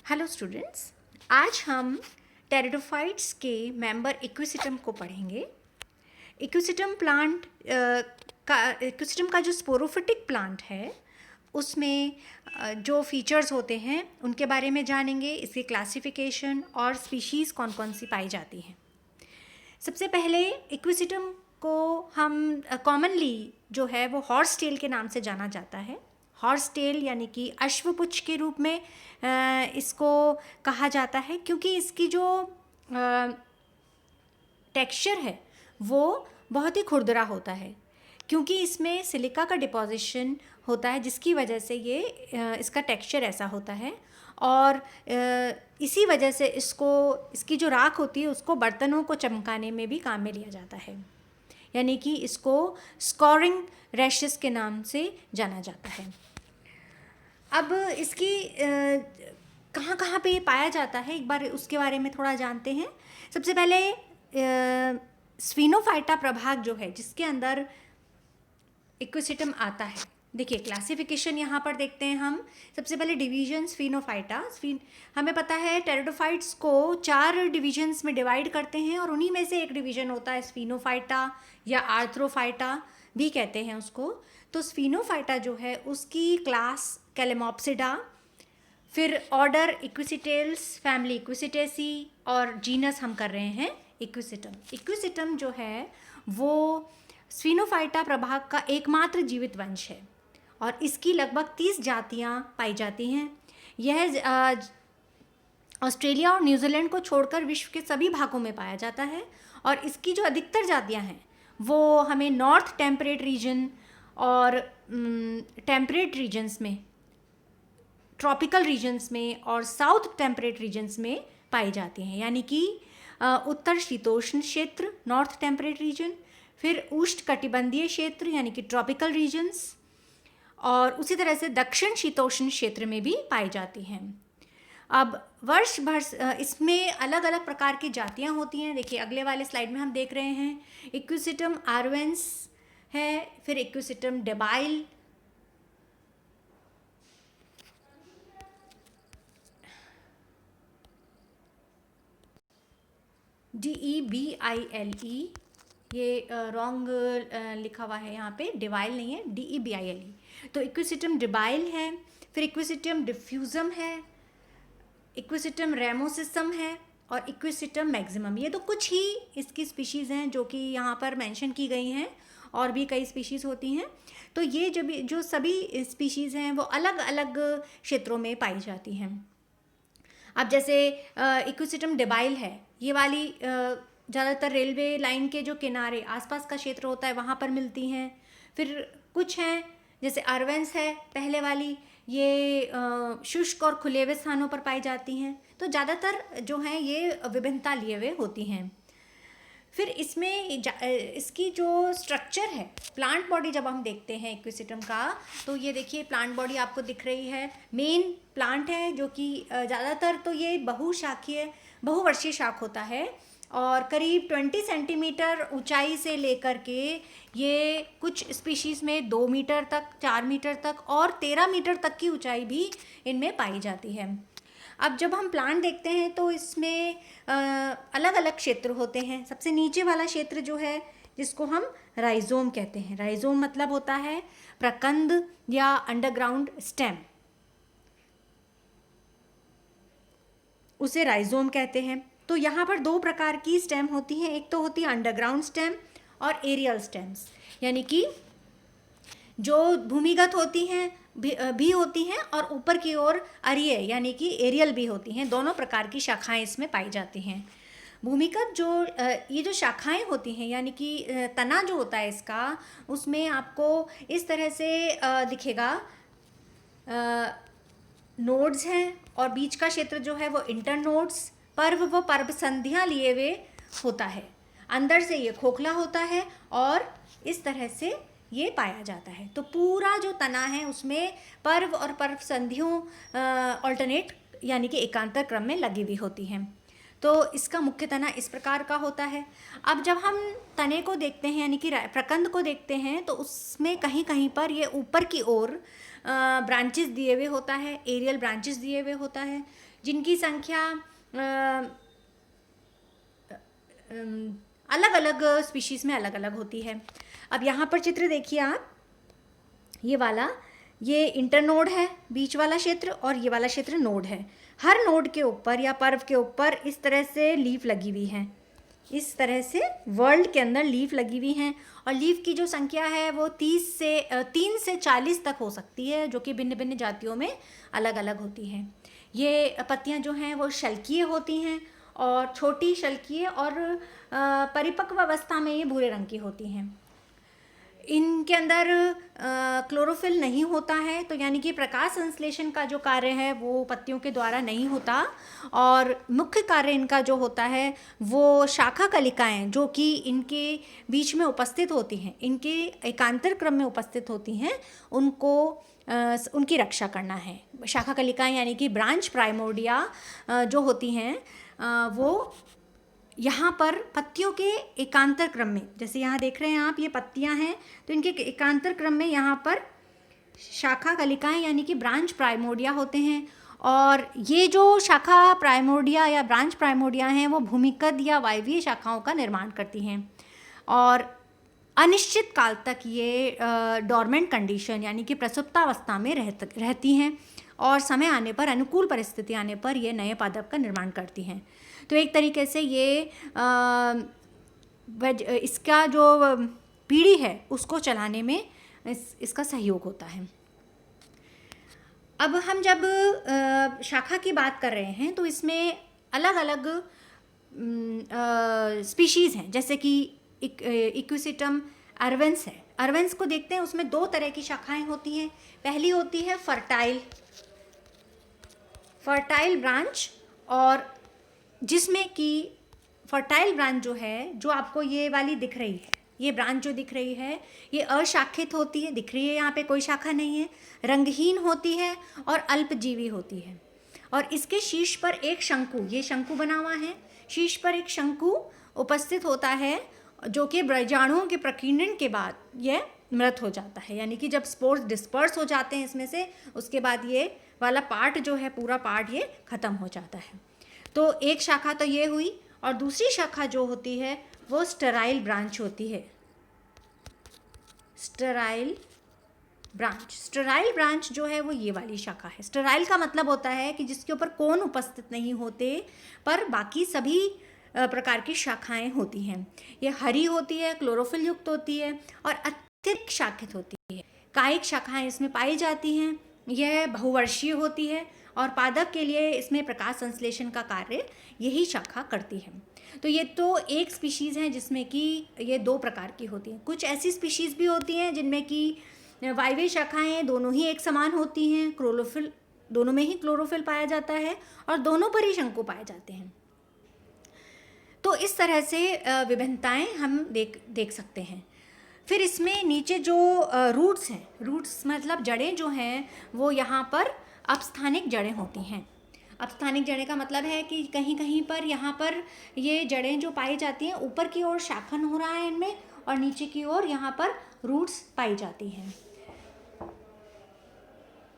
Hello students, आज हम pteridophytes के मेंबर इक्विसिटम को पढ़ेंगे। इक्विसिटम प्लांट इक्विसिटम का जो स्पोरोफिटिक प्लांट है उसमें जो फीचर्स होते हैं उनके बारे में जानेंगे, इसकी क्लासिफिकेशन और स्पीशीज़ कौन कौन सी पाई जाती हैं। सबसे पहले इक्विसिटम को हम कॉमनली जो है वो हॉर्स टेल के नाम से जाना जाता है। हॉर्स टेल यानी कि अश्वपुच्छ के रूप में इसको कहा जाता है, क्योंकि इसकी जो टेक्सचर है वो बहुत ही खुरदरा होता है, क्योंकि इसमें सिलिका का डिपॉजिशन होता है, जिसकी वजह से ये इसका टेक्सचर ऐसा होता है। और इसी वजह से इसकी जो राख होती है उसको बर्तनों को चमकाने में भी काम में लिया जाता है, यानी कि इसको स्कोरिंग रैशेस के नाम से जाना जाता है। अब इसकी कहाँ कहाँ पे ये पाया जाता है, एक बार उसके बारे में थोड़ा जानते हैं। सबसे पहले स्फीनोफाइटा प्रभाग जो है जिसके अंदर इक्विसिटम आता है, देखिए क्लासिफिकेशन यहाँ पर देखते हैं हम। सबसे पहले डिवीजन स्फीनोफाइटा। हमें पता है टेरिडोफाइट्स को 4 डिवीजन्स में डिवाइड करते हैं और उन्हीं में से एक डिवीजन होता है स्फीनोफाइटा या आर्थ्रोफाइटा भी कहते हैं उसको। तो स्फीनोफाइटा जो है उसकी क्लास कैलेमॉप्सिडा, फिर ऑर्डर इक्विसिटेल्स, फैमिली इक्विसिटेसी और जीनस हम कर रहे हैं इक्विसिटम। इक्विसिटम जो है वो स्फीनोफाइटा प्रभाग का एकमात्र जीवित वंश है और इसकी लगभग 30 जातियां पाई जाती हैं। यह ऑस्ट्रेलिया और न्यूजीलैंड को छोड़कर विश्व के सभी भागों में पाया जाता है और इसकी जो अधिकतर जातियां हैं वो हमें नॉर्थ टेम्परेट रीजन और टेम्परेट रीजन्स में, ट्रॉपिकल रीजन्स में और साउथ टेम्परेट रीजन्स में पाई जाती हैं, यानी कि उत्तर शीतोष्ण क्षेत्र नॉर्थ टेम्परेट रीजन, फिर उष्ण कटिबंधीय क्षेत्र यानी कि ट्रॉपिकल रीजन्स, और उसी तरह से दक्षिण शीतोष्ण क्षेत्र में भी पाई जाती हैं। अब वर्ष भर इसमें अलग अलग प्रकार की जातियां होती हैं। देखिए अगले वाले स्लाइड में हम देख रहे हैं इक्विसिटम आर्वेंस है, फिर इक्विसिटम डेबाइल, DEBILE, ये रॉन्ग लिखा हुआ है यहाँ पे, डिवाइल नहीं है, DEBILE। तो इक्विसिटम डिबाइल है, फिर इक्विसिटम डिफ्यूजम है, इक्विसिटम रेमोसिसम है और इक्विसिटम मैक्सिमम। ये तो कुछ ही इसकी स्पीशीज़ हैं जो कि यहाँ पर मेंशन की गई हैं, और भी कई स्पीशीज़ होती हैं। तो ये जो सभी स्पीशीज़ हैं वो अलग अलग क्षेत्रों में पाई जाती हैं। अब जैसे इक्विसिटम डिबाइल है, ये वाली ज़्यादातर रेलवे लाइन के जो किनारे आसपास का क्षेत्र होता है वहाँ पर मिलती हैं। फिर कुछ हैं जैसे आर्वेंस है पहले वाली, ये शुष्क और खुले हुए स्थानों पर पाई जाती हैं। तो ज़्यादातर जो हैं ये विभिन्नता लिए हुए होती हैं। फिर इसमें इसकी जो स्ट्रक्चर है, प्लांट बॉडी जब हम देखते हैं इक्विसिटम का, तो ये देखिए प्लांट बॉडी आपको दिख रही है। मेन प्लांट है जो कि ज़्यादातर तो ये बहुवर्षीय शाख होता है और करीब 20 सेंटीमीटर ऊंचाई से लेकर के ये कुछ स्पीशीज़ में 2 मीटर तक, 4 मीटर तक और 13 मीटर तक की ऊंचाई भी इनमें पाई जाती है। अब जब हम प्लांट देखते हैं तो इसमें अलग अलग क्षेत्र होते हैं। सबसे नीचे वाला क्षेत्र जो है जिसको हम राइजोम कहते हैं, राइजोम मतलब होता है प्रकंद या अंडरग्राउंड स्टेम, उसे राइजोम कहते हैं। तो यहाँ पर 2 प्रकार की स्टेम होती हैं, एक तो होती है अंडरग्राउंड स्टेम और एरियल स्टेम्स, यानी कि जो भूमिगत होती हैं भी होती हैं और ऊपर की ओर अरीय यानी कि एरियल भी होती हैं। दोनों प्रकार की शाखाएं इसमें पाई जाती हैं। भूमिगत ये जो शाखाएं होती हैं यानी कि तना जो होता है इसका, उसमें आपको इस तरह से दिखेगा, नोड्स हैं और बीच का क्षेत्र जो है वो इंटर नोड्स, पर्व व पर्व संधियाँ लिए हुए होता है। अंदर से ये खोखला होता है और इस तरह से ये पाया जाता है। तो पूरा जो तना है उसमें पर्व और पर्व संधियों ऑल्टरनेट यानी कि एकांतर क्रम में लगी हुई होती हैं। तो इसका मुख्य तना इस प्रकार का होता है। अब जब हम तने को देखते हैं यानी कि प्रकंद को देखते हैं तो उसमें कहीं कहीं पर ये ऊपर की ओर ब्रांचेस दिए हुए होता है, एरियल ब्रांचेस दिए हुए होता है, जिनकी संख्या अलग अलग स्पीशीज़ में अलग अलग होती है। अब यहाँ पर चित्र देखिए आप, ये इंटरनोड है बीच वाला क्षेत्र, और ये वाला क्षेत्र नोड है। हर नोड के ऊपर या पर्व के ऊपर इस तरह से लीफ लगी हुई है, इस तरह से वर्ल्ड के अंदर लीफ लगी हुई हैं, और लीफ की जो संख्या है वो 3 से 40 तक हो सकती है, जो कि भिन्न भिन्न जातियों में अलग अलग होती हैं। ये पत्तियां जो हैं वो शल्कीय होती हैं, और छोटी शल्कीय और परिपक्व अवस्था में ये भूरे रंग की होती हैं। इनके अंदर क्लोरोफिल नहीं होता है, तो यानी कि प्रकाश संश्लेषण का जो कार्य है वो पत्तियों के द्वारा नहीं होता, और मुख्य कार्य इनका जो होता है वो शाखा कलिकाएं जो कि इनके बीच में उपस्थित होती हैं, इनके एकांतर क्रम में उपस्थित होती हैं, उनकी रक्षा करना है। शाखा कलिकाएं यानी कि ब्रांच प्राइमोर्डिया जो होती हैं वो यहाँ पर पत्तियों के एकांतर क्रम में, जैसे यहाँ देख रहे हैं आप, ये पत्तियाँ हैं, तो इनके एकांतर क्रम में यहाँ पर शाखा कलिकाएं यानी कि ब्रांच प्राइमोर्डिया होते हैं। और ये जो शाखा प्राइमोर्डिया या ब्रांच प्राइमोर्डिया हैं वो भूमिगत या वायवीय शाखाओं का निर्माण करती हैं, और अनिश्चित काल तक ये डोरमेंट कंडीशन यानी कि प्रसुप्तावस्था में रहती हैं, और समय आने पर, अनुकूल परिस्थिति आने पर ये नए पादप का निर्माण करती हैं। तो एक तरीके से ये इसका जो पीढ़ी है उसको चलाने में इसका सहयोग होता है। अब हम जब शाखा की बात कर रहे हैं तो इसमें अलग अलग स्पीशीज़ हैं, जैसे कि इक्विसिटम अर्वेंस है। अर्वेंस को देखते हैं, उसमें 2 तरह की शाखाएं होती हैं। पहली होती है फर्टाइल ब्रांच, और जिसमें कि फर्टाइल ब्रांच जो है, जो आपको ये वाली दिख रही है, ये ब्रांच जो दिख रही है ये अशाखित होती है, दिख रही है यहाँ पे कोई शाखा नहीं है, रंगहीन होती है और अल्पजीवी होती है। और इसके शीर्ष पर एक शंकु, ये शंकु बना हुआ है, शीर्ष पर एक शंकु उपस्थित होता है, जो कि बीजाणुओं के प्रकीर्णन के बाद यह मृत हो जाता है, यानी कि जब स्पोर्स डिस्पर्स हो जाते हैं इसमें से, उसके बाद ये वाला पार्ट जो है, पूरा पार्ट ये ख़त्म हो जाता है। तो एक शाखा तो ये हुई, और दूसरी शाखा जो होती है वो स्टेराइल ब्रांच होती है। स्टेराइल ब्रांच जो है वो ये वाली शाखा है। स्टेराइल का मतलब होता है कि जिसके ऊपर कोन उपस्थित नहीं होते, पर बाकी सभी प्रकार की शाखाएं होती हैं। ये हरी होती है, क्लोरोफिल युक्त होती है, और अत्यधिक शाखित होती है। कायिक शाखाएं इसमें पाई जाती हैं। यह बहुवर्षीय होती है, और पादप के लिए इसमें प्रकाश संश्लेषण का कार्य यही शाखा करती है। तो ये तो एक स्पीशीज़ है जिसमें कि ये 2 प्रकार की होती हैं। कुछ ऐसी स्पीशीज़ भी होती हैं जिनमें कि वायवीय शाखाएं दोनों ही एक समान होती हैं, क्लोरोफिल दोनों में ही क्लोरोफिल पाया जाता है, और दोनों पर ही शंकु पाए जाते हैं। तो इस तरह से विभिन्नताएं हम देख सकते हैं। फिर इसमें नीचे जो रूट्स हैं, रूट्स मतलब जड़ें जो हैं, वो यहाँ पर अपस्थानिक जड़ें होती हैं। अपस्थानिक जड़ें का मतलब है कि कहीं कहीं पर यहाँ पर ये जड़ें जो पाई जाती हैं, ऊपर की ओर शाखन हो रहा है इनमें, और नीचे की ओर यहाँ पर रूट्स पाई जाती हैं।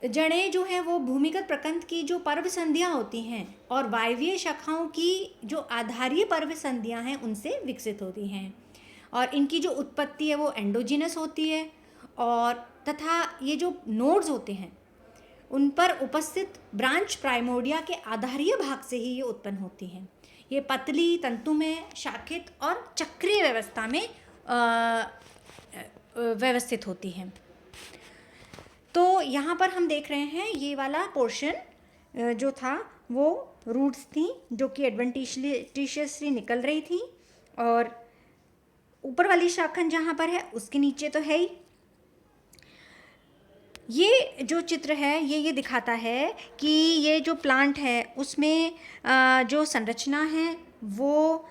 जड़ें जो हैं वो भूमिगत प्रकंद की जो पर्व संधियाँ होती हैं और वायवीय शाखाओं की जो आधारीय पर्व संधियाँ हैं उनसे विकसित होती हैं, और इनकी जो उत्पत्ति है वो एंडोजिनस होती है, और तथा ये जो नोड्स होते हैं उन पर उपस्थित ब्रांच प्राइमोर्डिया के आधारीय भाग से ही ये उत्पन्न होती हैं। ये पतली तंतु में शाखित और चक्रीय व्यवस्था में व्यवस्थित होती हैं। तो यहाँ पर हम देख रहे हैं ये वाला पोर्शन जो था वो रूट्स थी जो कि एडवेंटिशियसली निकल रही थी, और ऊपर वाली शाखन जहाँ पर है उसके नीचे तो है ही। ये जो चित्र है ये दिखाता है कि ये जो प्लांट है उसमें जो संरचना है वो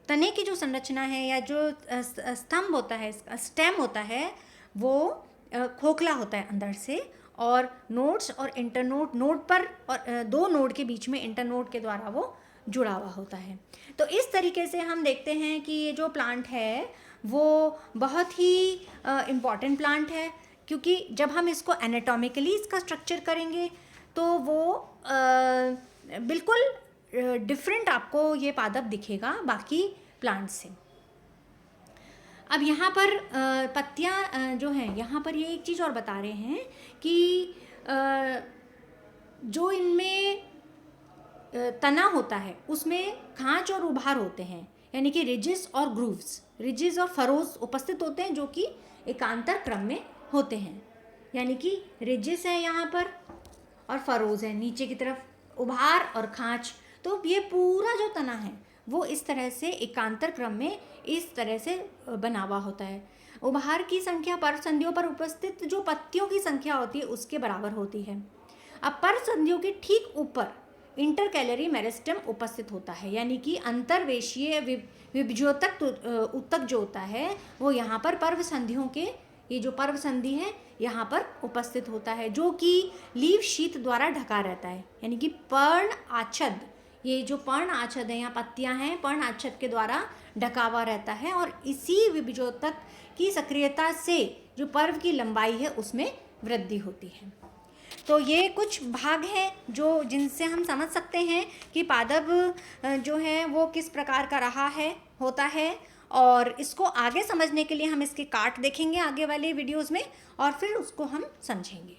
तने की जो संरचना है या जो स्तंभ होता है, स्टेम होता है, वो खोखला होता है अंदर से, और नोड्स और इंटरनोड, नोड पर और दो नोड के बीच में इंटरनोड के द्वारा वो जुड़ा हुआ होता है। तो इस तरीके से हम देखते हैं कि ये जो प्लांट है वो बहुत ही इम्पॉर्टेंट प्लांट है, क्योंकि जब हम इसको एनाटॉमिकली इसका स्ट्रक्चर करेंगे तो वो बिल्कुल डिफरेंट आपको ये पादप दिखेगा बाकी प्लांट से। अब यहाँ पर पत्तियाँ जो हैं, यहाँ पर ये एक चीज़ और बता रहे हैं कि जो इनमें तना होता है उसमें खांच और उभार होते हैं, यानी कि रिजेस और ग्रूव्स, रिजेस और फरोज उपस्थित होते हैं जो कि एकांतर क्रम में होते हैं, यानी कि रिजेस है यहाँ पर और फरोज है नीचे की तरफ, उभार और खांच। तो ये पूरा जो तना है वो इस तरह से एकांतर क्रम में इस तरह से बना हुआ होता है। उभार की संख्या पर्व संधियों पर उपस्थित जो पत्तियों की संख्या होती है उसके बराबर होती है। अब पर्व संधियों के ठीक ऊपर इंटरकैलरी मेरिस्टम उपस्थित होता है, यानी कि अंतर्वेशीय विभज्योतक उत्तक जो होता है वो यहाँ पर पर्व संधियों के, ये जो पर्व संधि है यहाँ पर उपस्थित होता है, जो कि लीव शीत द्वारा ढका रहता है, यानी कि पर्ण आच्छद, ये जो पर्ण आच्छद है, यहाँ पत्तियाँ हैं, पर्ण आच्छद के द्वारा ढका हुआ रहता है और इसी विभज्योतक की सक्रियता से जो पर्व की लंबाई है उसमें वृद्धि होती है। तो ये कुछ भाग हैं जो जिनसे हम समझ सकते हैं कि पादप जो है वो किस प्रकार का रहा है, होता है, और इसको आगे समझने के लिए हम इसके काट देखेंगे आगे वाले वीडियोस में और फिर उसको हम समझेंगे।